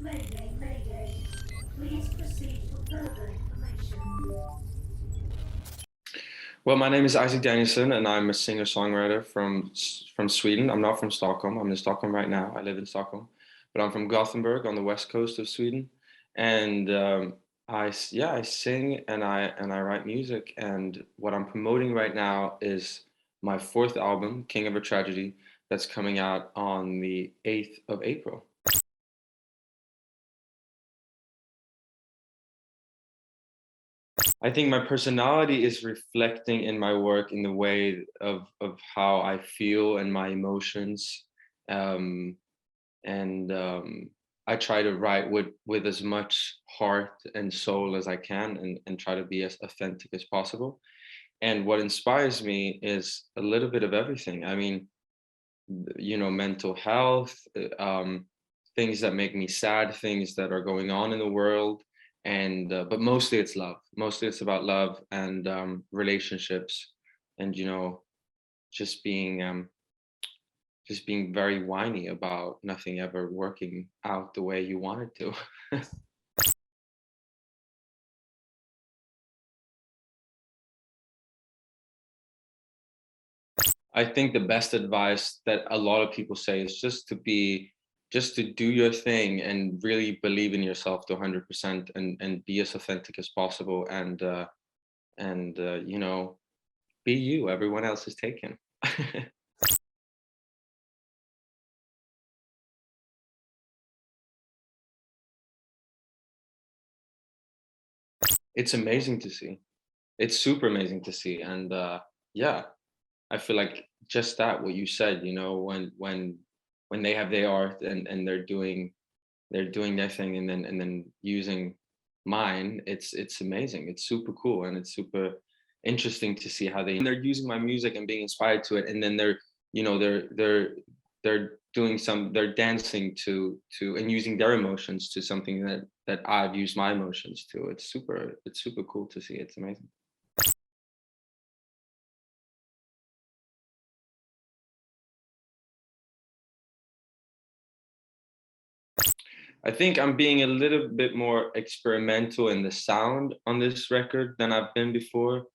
Mayday, mayday. Please proceed for further information. Well, my name is Isak Danielson, and I'm a singer-songwriter from Sweden. I'm not from Stockholm. I'm in Stockholm right now. I live in Stockholm, but I'm from Gothenburg on the west coast of Sweden. And I sing and I write music. And what I'm promoting right now is my fourth album, King of a Tragedy, that's coming out on the 8th of April. I think my personality is reflecting in my work in the way of how I feel and my emotions. Um, and I try to write with as much heart and soul as I can and try to be as authentic as possible. And what inspires me is a little bit of everything. I mean, mental health, things that make me sad, things that are going on in the world, and but mostly it's love. Mostly it's about love and relationships, and just being just being very whiny about nothing ever working out the way you want it to. I think the best advice that a lot of people say is just to do your thing and really believe in yourself to 100% and be as authentic as possible and be you. Everyone else is taken. It's amazing to see. It's super amazing to see, and yeah, I feel like just that what you said. When they have their art and they're doing their thing and then using mine, it's amazing. It's super cool and it's super interesting to see how they're using my music and being inspired to it, and then they're dancing to and using their emotions to something that I've used my emotions to. It's super cool to see. It's amazing. I think I'm being a little bit more experimental in the sound on this record than I've been before.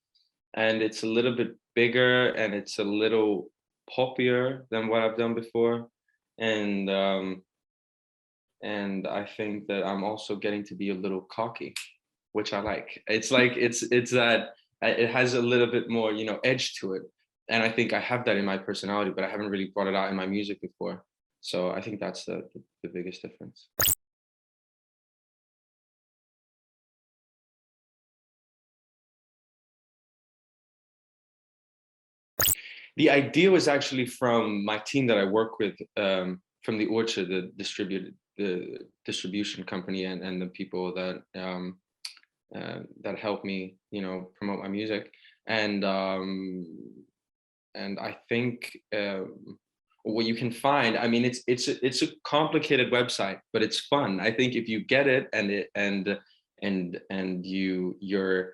And it's a little bit bigger and it's a little poppier than what I've done before. And and I think that I'm also getting to be a little cocky, which I like. It's like it's that it has a little bit more, edge to it. And I think I have that in my personality, but I haven't really brought it out in my music before. So I think that's the biggest difference. The idea was actually from my team that I work with, from the Orchard, the distribution company, and the people that help me, promote my music. And and I think what you can find, I mean, it's a complicated website, but it's fun. I think if you get it and you're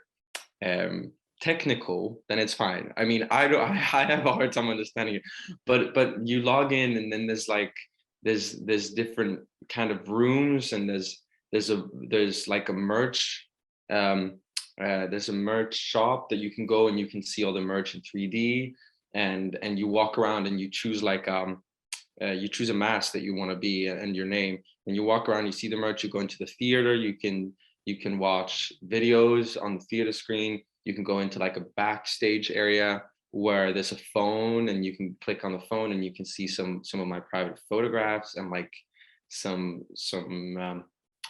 um, technical, then it's fine. I mean, I don't, I have a hard time understanding it, but you log in and then there's different kind of rooms, and there's like a merch. There's a merch shop that you can go and you can see all the merch in 3D, and you walk around and you choose you choose a mask that you want to be and your name, and you walk around, you see the merch, you go into the theater, you can watch videos on the theater screen, you can go into like a backstage area where there's a phone and you can click on the phone and you can see some of my private photographs and like some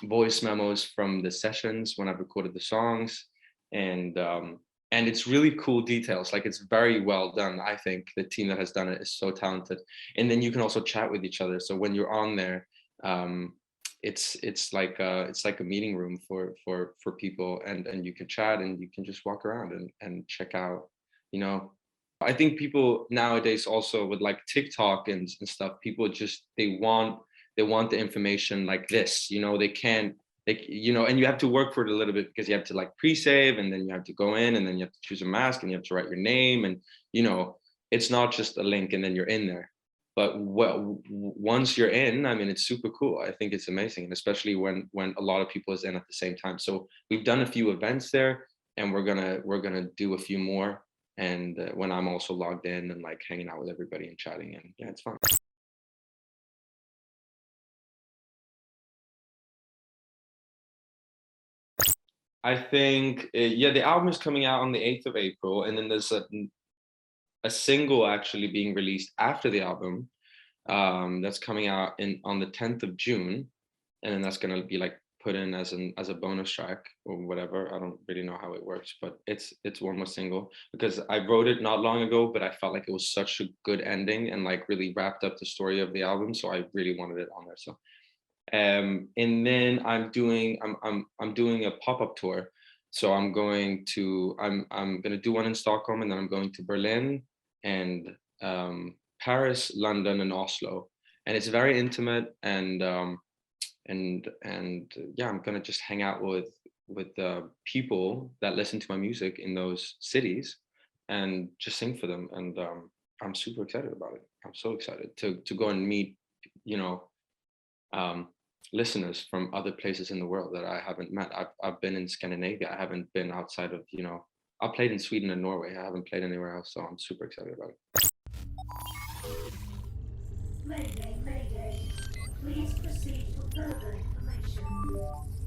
voice memos from the sessions when I've recorded the songs. And it's really cool details. Like, it's very well done. I think the team that has done it is so talented. And then you can also chat with each other. So when you're on there, it's like a meeting room for people, and you can chat and you can just walk around and check out, you know. I think people nowadays also with like TikTok and stuff, people just they want the information like this, they can't, and you have to work for it a little bit because you have to like pre-save, and then you have to go in, and then you have to choose a mask, and you have to write your name, and it's not just a link and then you're in there. but once you're in, I mean, it's super cool. I think it's amazing, and especially when a lot of people is in at the same time. So we've done a few events there, and we're gonna do a few more. And when I'm also logged in and like hanging out with everybody and chatting, and yeah, it's fun. I think yeah, the album is coming out on the 8th of April, and then there's a single actually being released after the album, that's coming out in on the 10th of June, and then that's gonna be like put in as a bonus track or whatever. I don't really know how it works, but it's one more single because I wrote it not long ago, but I felt like it was such a good ending and like really wrapped up the story of the album, so I really wanted it on there. So and then I'm doing a pop-up tour. So I'm gonna do one in Stockholm, and then I'm going to Berlin and Paris, London, and Oslo. And it's very intimate, and yeah, I'm gonna just hang out with people that listen to my music in those cities and just sing for them. And I'm super excited about it. I'm so excited to go and meet, you know, um, listeners from other places in the world that I haven't met. I've been in Scandinavia. I haven't been outside of, I played in Sweden and Norway. I haven't played anywhere else, so I'm super excited about it. Mayday, mayday. Please proceed for further information.